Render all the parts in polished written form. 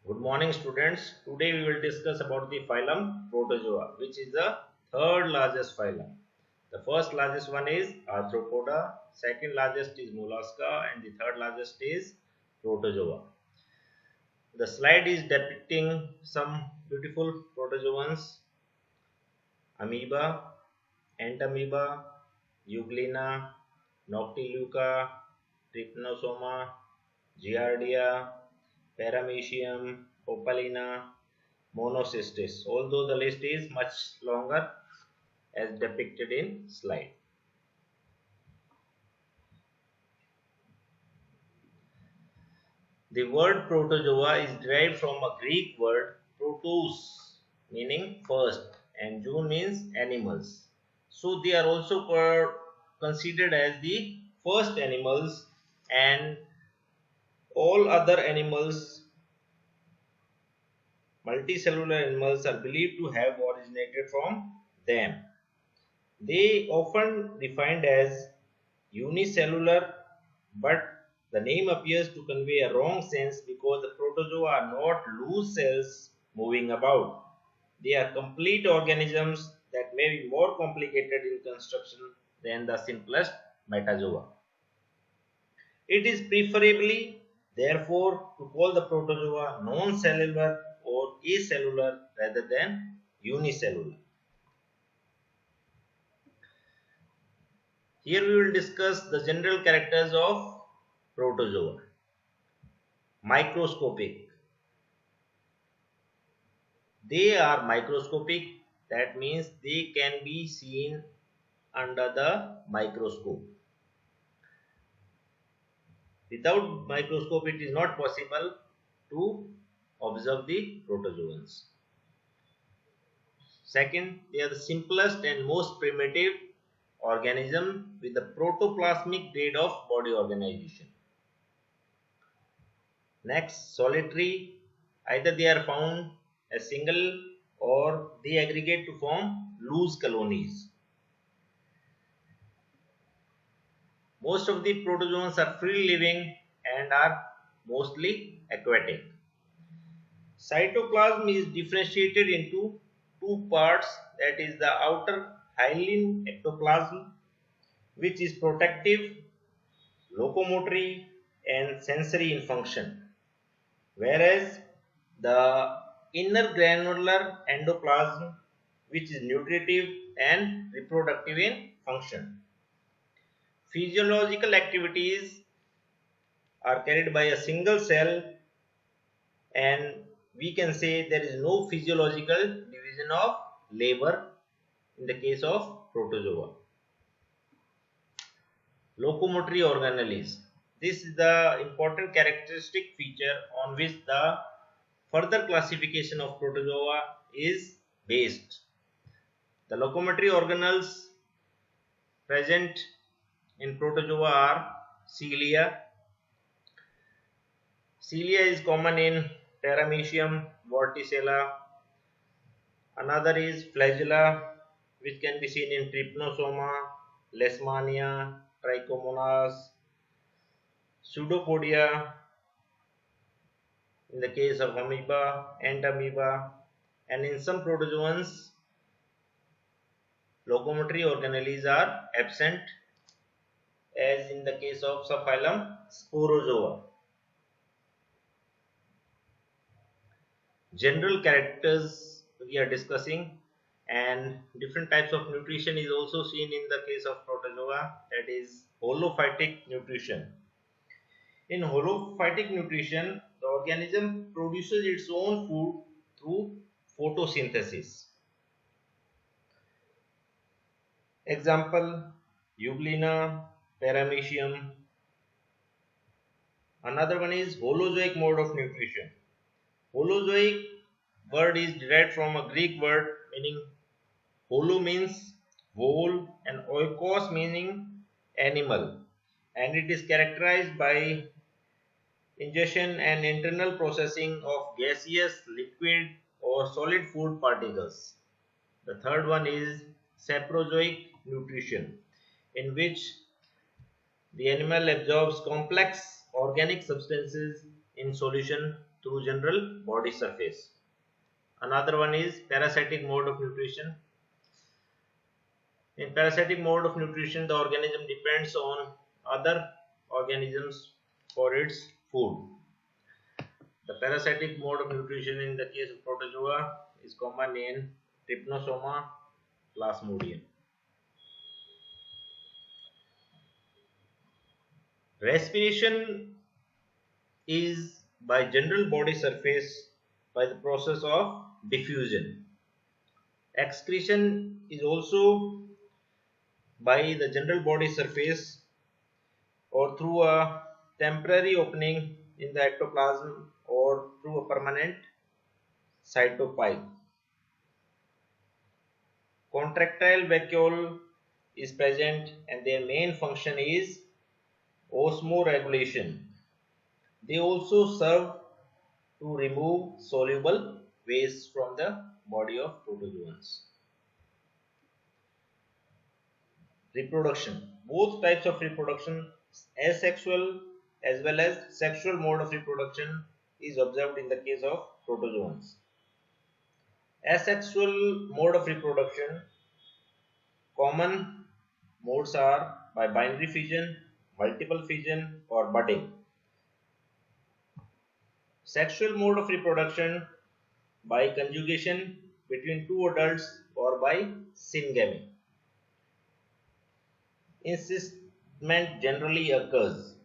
Good morning, students. Today we will discuss about the phylum Protozoa, which is the third largest phylum. The first largest one is Arthropoda, second largest is Mollusca, and the third largest is Protozoa. The slide is depicting some beautiful protozoans: amoeba, entamoeba, euglena, noctiluca, trypanosoma, giardia, paramecium, opalina, monocystis, although the list is much longer as depicted in slide. The word protozoa is derived from a Greek word protos, meaning first, and zoon means animals. So they are also considered as the first animals, and all other animals, multicellular animals, are believed to have originated from them. They often defined as unicellular, but the name appears to convey a wrong sense because the protozoa are not loose cells moving about. They are complete organisms that may be more complicated in construction than the simplest metazoa. It is preferably, therefore, to call the protozoa non-cellular or acellular rather than unicellular. Here we will discuss the general characters of protozoa. Microscopic. They are microscopic, that means they can be seen under the microscope. Without microscope, it is not possible to observe the protozoans. Second, they are the simplest and most primitive organism with the protoplasmic grade of body organization. Next, solitary. Either they are found as single or they aggregate to form loose colonies. Most of the protozoans are free living and are mostly aquatic. Cytoplasm is differentiated into two parts, that is the outer hyaline ectoplasm, which is protective, locomotory and sensory in function, whereas the inner granular endoplasm, which is nutritive and reproductive in function. Physiological activities are carried by a single cell, and we can say there is no physiological division of labor in the case of protozoa. Locomotory organelles. This is the important characteristic feature on which the further classification of protozoa is based. The locomotory organelles present in protozoa are cilia. Cilia is common in Paramecium, Vorticella. Another is flagella, which can be seen in Trypanosoma, Leishmania, Trichomonas, Pseudopodia in the case of amoeba, entamoeba, and in some protozoans, locomotory organelles are absent, as in the case of subphylum Sporozoa. General characters we are discussing, and different types of nutrition is also seen in the case of protozoa, that is holophytic nutrition. In holophytic nutrition, the organism produces its own food through photosynthesis. Example, Euglena, Paramecium. Another one is holozoic mode of nutrition. Holozoic word is derived from a Greek word meaning holo means whole and oikos meaning animal, and it is characterized by ingestion and internal processing of gaseous, liquid or solid food particles. The third one is saprozoic nutrition, in which the animal absorbs complex organic substances in solution through general body surface. Another one is parasitic mode of nutrition. In parasitic mode of nutrition, the organism depends on other organisms for its food. The parasitic mode of nutrition in the case of protozoa is common in Trypanosoma plasmodium. Respiration is by general body surface by the process of diffusion. Excretion is also by the general body surface or through a temporary opening in the ectoplasm or through a permanent cytopile. Contractile vacuole is present and their main function is osmoregulation. They also serve to remove soluble waste from the body of protozoans. Reproduction. Both types of reproduction, asexual as well as sexual mode of reproduction, is observed in the case of protozoans. Asexual mode of reproduction, common modes are by binary fission, multiple fission or budding. Sexual mode of reproduction by conjugation between two adults or by syngamy. Encystment generally occurs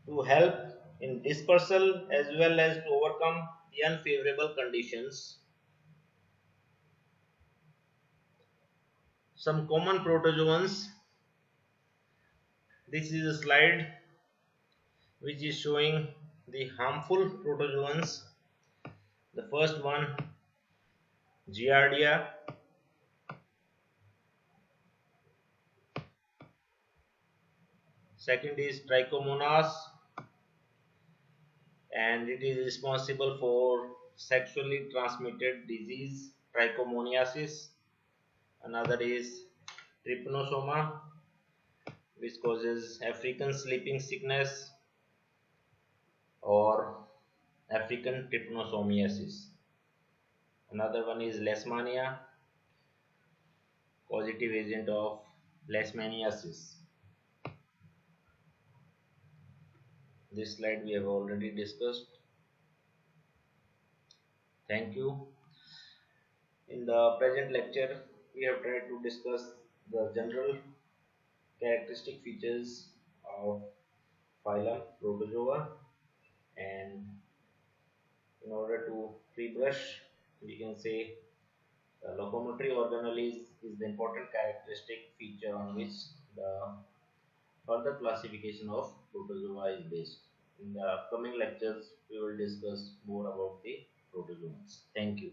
to help in dispersal as well as to overcome the unfavorable conditions. Some common protozoans. This is a slide which is showing the harmful protozoans. The first one, Giardia. Second is Trichomonas, and it is responsible for sexually transmitted disease trichomoniasis. Another is Trypanosoma, which causes African sleeping sickness or African trypanosomiasis. Another one is Leishmania, causative agent of leishmaniasis. This slide we have already discussed. Thank you. In the present lecture, we have tried to discuss the general characteristic features of phylum Protozoa, and in order to pre-brush, we can say the locomotory organelle is the important characteristic feature on which the further classification of protozoa is based. In the upcoming lectures, we will discuss more about the protozoans. Thank you.